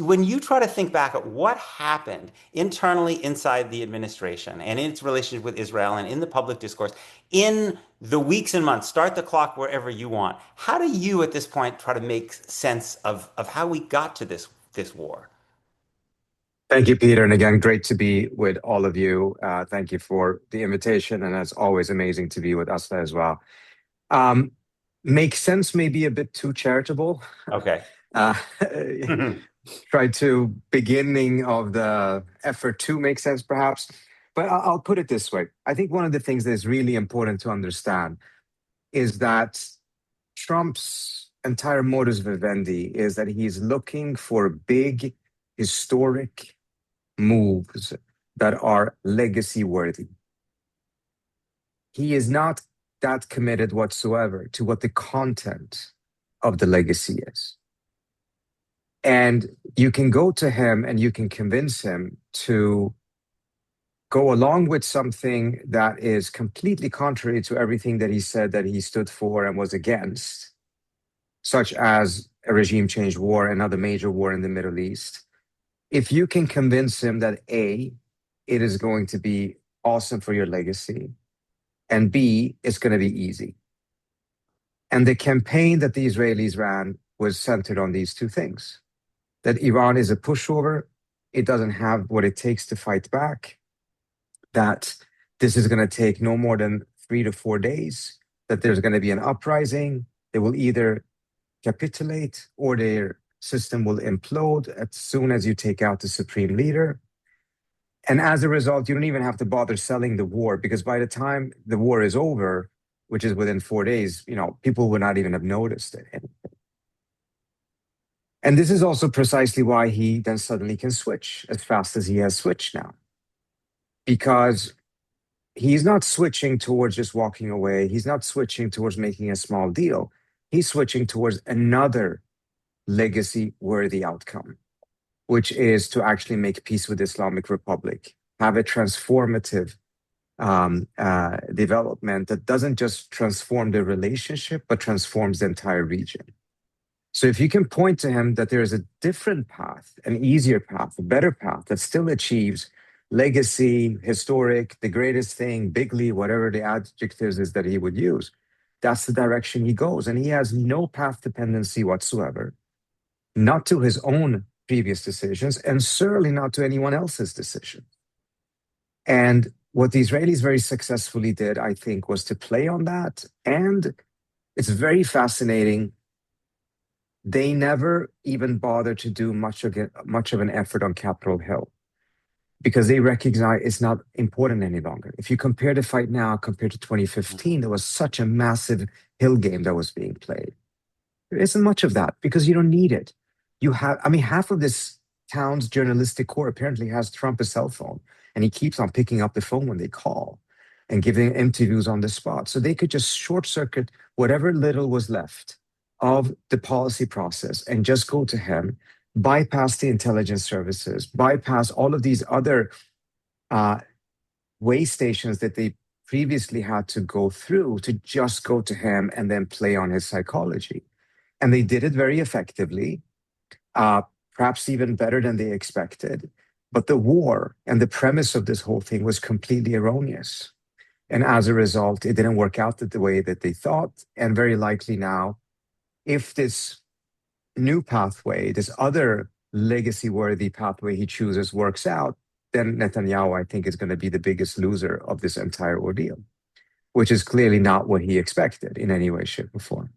when you try to think back at what happened internally inside the administration and in its relationship with Israel and in the public discourse in the weeks and months, start the clock wherever you want. How do you at this point try to make sense of how we got to this war? Thank you, Peter. And again, great to be with all of you. Thank you for the invitation. And it's always amazing to be with Asla as well. Um, make sense may be a bit too charitable. Okay. Uh, try to beginning of the effort to make sense, perhaps. But I'll put it this way. I think one of the things that is really important to understand is that Trump's entire modus vivendi is that he's looking for big, historic moves that are legacy worthy. He is not that committed whatsoever to what the content of the legacy is. And you can go to him and you can convince him to go along with something that is completely contrary to everything that he said that he stood for and was against, such as a regime change war, another major war in the Middle East. If you can convince him that A, it is going to be awesome for your legacy, and B, it's going to be easy. And the campaign that the Israelis ran was centered on these two things: that Iran is a pushover, it doesn't have what it takes to fight back, that this is going to take no more than 3 to 4 days, that there's going to be an uprising, they will either capitulate or their system will implode as soon as you take out the supreme leader. And as a result, you don't even have to bother selling the war, because by the time the war is over, which is within 4 days, people would not even have noticed it. And this is also precisely why he then suddenly can switch as fast as he has switched now. Because he's not switching towards just walking away. He's not switching towards making a small deal. He's switching towards another legacy-worthy outcome, which is to actually make peace with the Islamic Republic, have a transformative development that doesn't just transform the relationship, but transforms the entire region. So if you can point to him that there is a different path, an easier path, a better path that still achieves legacy, historic, the greatest thing, bigly, whatever the adjectives is that he would use, that's the direction he goes. And he has no path dependency whatsoever, not to his own previous decisions, and certainly not to anyone else's decision. And what the Israelis very successfully did, I think, was to play on that. And it's very fascinating. They never even bothered to do much of an effort on Capitol Hill, because they recognize it's not important any longer. If you compare the fight now compared to 2015, there was such a massive Hill game that was being played. There isn't much of that because you don't need it. Half of this town's journalistic core apparently has Trump's cell phone, and he keeps on picking up the phone when they call and giving interviews on the spot. So they could just short circuit whatever little was left of the policy process and just go to him, bypass the intelligence services, bypass all of these other way stations that they previously had to go through to just go to him and then play on his psychology. And they did it very effectively, perhaps even better than they expected. But the war and the premise of this whole thing was completely erroneous. And as a result, it didn't work out the way that they thought. And very likely now, if this new pathway, this other legacy-worthy pathway he chooses works out, then Netanyahu, I think, is going to be the biggest loser of this entire ordeal, which is clearly not what he expected in any way, shape, or form.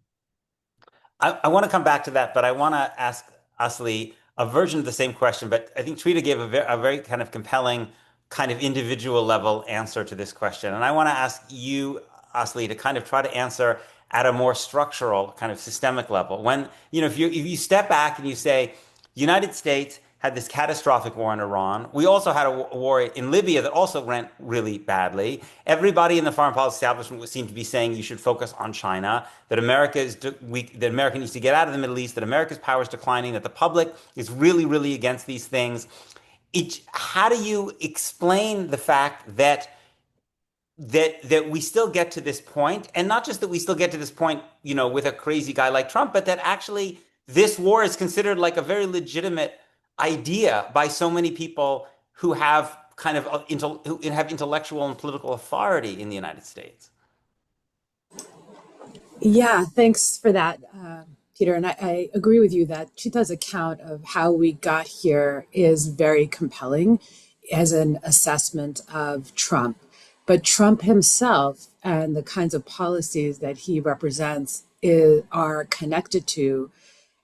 I want to come back to that, but I want to ask Asli a version of the same question. But I think Trita gave a very kind of compelling, kind of individual level answer to this question. And I want to ask you, Asli, to kind of try to answer at a more structural, kind of systemic level. When, if you step back and you say, United States had this catastrophic war in Iran. We also had a war in Libya that also went really badly. Everybody in the foreign policy establishment seemed to be saying you should focus on China, that America is weak, that America needs to get out of the Middle East, that America's power is declining, that the public is really, really against these things. How do you explain the fact that we still get to this point, and not just that we still get to this point, with a crazy guy like Trump, but that actually this war is considered like a very legitimate idea by so many people who have kind of who have intellectual and political authority in the United States. Yeah, thanks for that, Peter. And I agree with you that Chita's account of how we got here is very compelling as an assessment of Trump. But Trump himself and the kinds of policies that he represents are connected to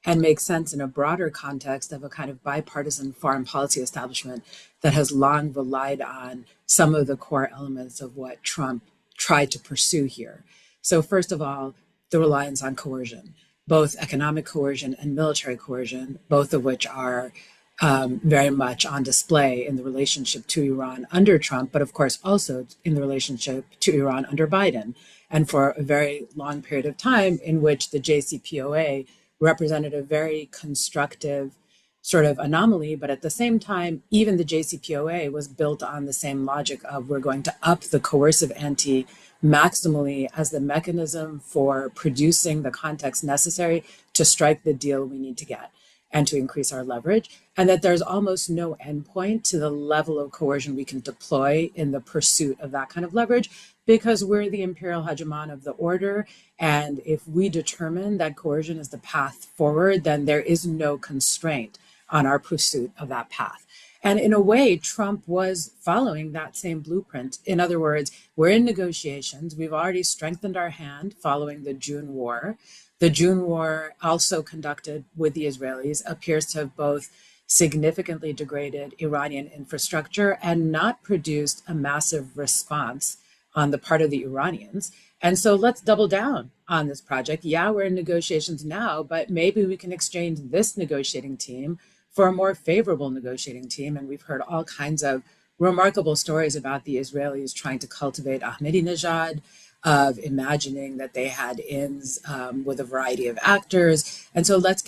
and make sense in a broader context of a kind of bipartisan foreign policy establishment that has long relied on some of the core elements of what Trump tried to pursue here. So, first of all, the reliance on coercion, both economic coercion and military coercion, both of which are very much on display in the relationship to Iran under Trump, but of course also in the relationship to Iran under Biden. And for a very long period of time, in which the JCPOA represented a very constructive sort of anomaly, but at the same time, even the JCPOA was built on the same logic of we're going to up the coercive ante maximally as the mechanism for producing the context necessary to strike the deal we need to get and to increase our leverage, and that there's almost no endpoint to the level of coercion we can deploy in the pursuit of that kind of leverage, because we're the imperial hegemon of the order. And if we determine that coercion is the path forward, then there is no constraint on our pursuit of that path. And in a way, Trump was following that same blueprint. In other words, we're in negotiations. We've already strengthened our hand following the June war. The June war, also conducted with the Israelis, appears to have both significantly degraded Iranian infrastructure and not produced a massive response on the part of the Iranians. And so let's double down on this project. Yeah, we're in negotiations now, but maybe we can exchange this negotiating team for a more favorable negotiating team. And we've heard all kinds of remarkable stories about the Israelis trying to cultivate Ahmadinejad, of imagining that they had ins with a variety of actors. And so let's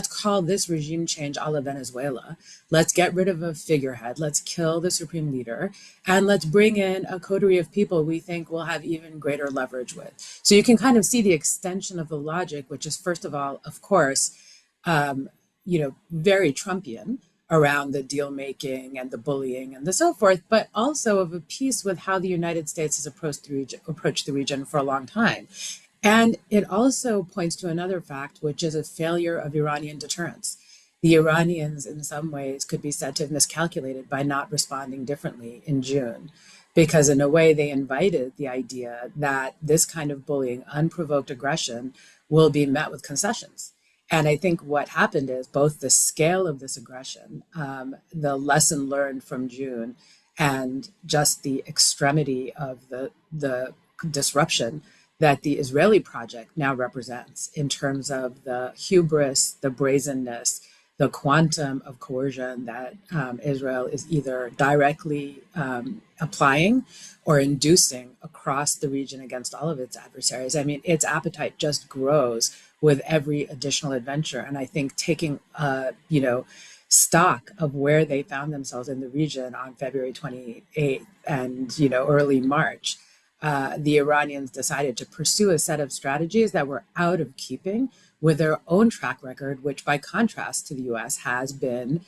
call this regime change a la Venezuela. Let's get rid of a figurehead. Let's kill the supreme leader. And let's bring in a coterie of people we think will have even greater leverage with. So you can kind of see the extension of the logic, which is, first of all, of course, very Trumpian around the deal making and the bullying and the so forth, but also of a piece with how the United States has approached the region for a long time. And it also points to another fact, which is a failure of Iranian deterrence. The Iranians, in some ways, could be said to have miscalculated by not responding differently in June, because in a way they invited the idea that this kind of bullying, unprovoked aggression, will be met with concessions. And I think what happened is both the scale of this aggression, the lesson learned from June, and just the extremity of the disruption that the Israeli project now represents in terms of the hubris, the brazenness, the quantum of coercion that Israel is either directly applying or inducing across the region against all of its adversaries. I mean, its appetite just grows with every additional adventure. And I think taking, stock of where they found themselves in the region on February 28th and, early March, the Iranians decided to pursue a set of strategies that were out of keeping with their own track record, which by contrast to the US has been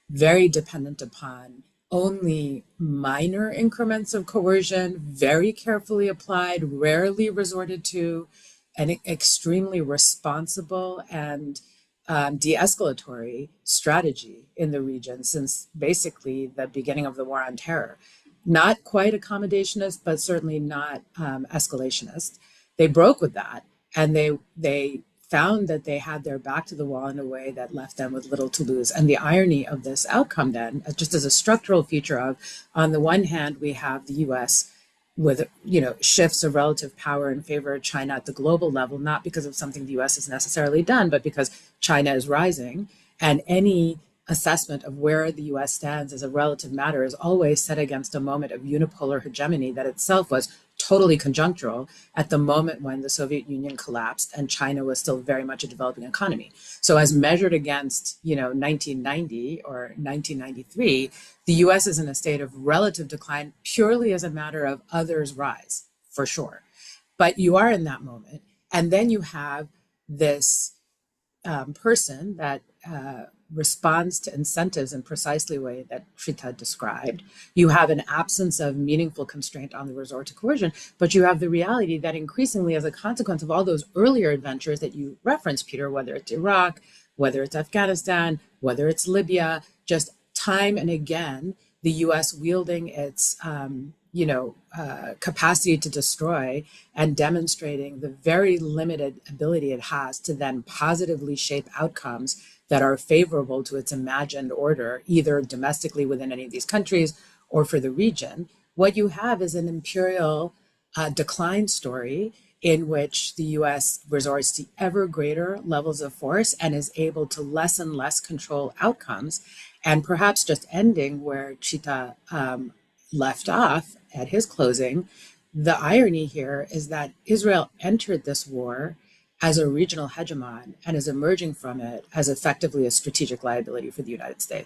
very dependent upon only minor increments of coercion, very carefully applied, rarely resorted to, an extremely responsible and de-escalatory strategy in the region since basically the beginning of the war on terror. Not quite accommodationist, but certainly not escalationist. They broke with that, and they found that they had their back to the wall in a way that left them with little to lose. And the irony of this outcome then, just as a structural feature of, on the one hand, we have the US with shifts of relative power in favor of China at the global level, not because of something the US has necessarily done, but because China is rising. And any assessment of where the US stands as a relative matter is always set against a moment of unipolar hegemony that itself was totally conjunctural at the moment when the Soviet Union collapsed and China was still very much a developing economy. So as measured against, 1990 or 1993, the US is in a state of relative decline purely as a matter of others' rise, for sure. But you are in that moment. And then you have this person that responds to incentives in precisely the way that Trita described. You have an absence of meaningful constraint on the resort to coercion, but you have the reality that increasingly, as a consequence of all those earlier adventures that you referenced, Peter, whether it's Iraq, whether it's Afghanistan, whether it's Libya, just time and again, the U.S. wielding its capacity to destroy and demonstrating the very limited ability it has to then positively shape outcomes that are favorable to its imagined order, either domestically within any of these countries or for the region. What you have is an imperial decline story in which the US resorts to ever greater levels of force and is able to less and less control outcomes, and perhaps just ending where Trita left off at his closing. The irony here is that Israel entered this war as a regional hegemon and is emerging from it as effectively a strategic liability for the United States.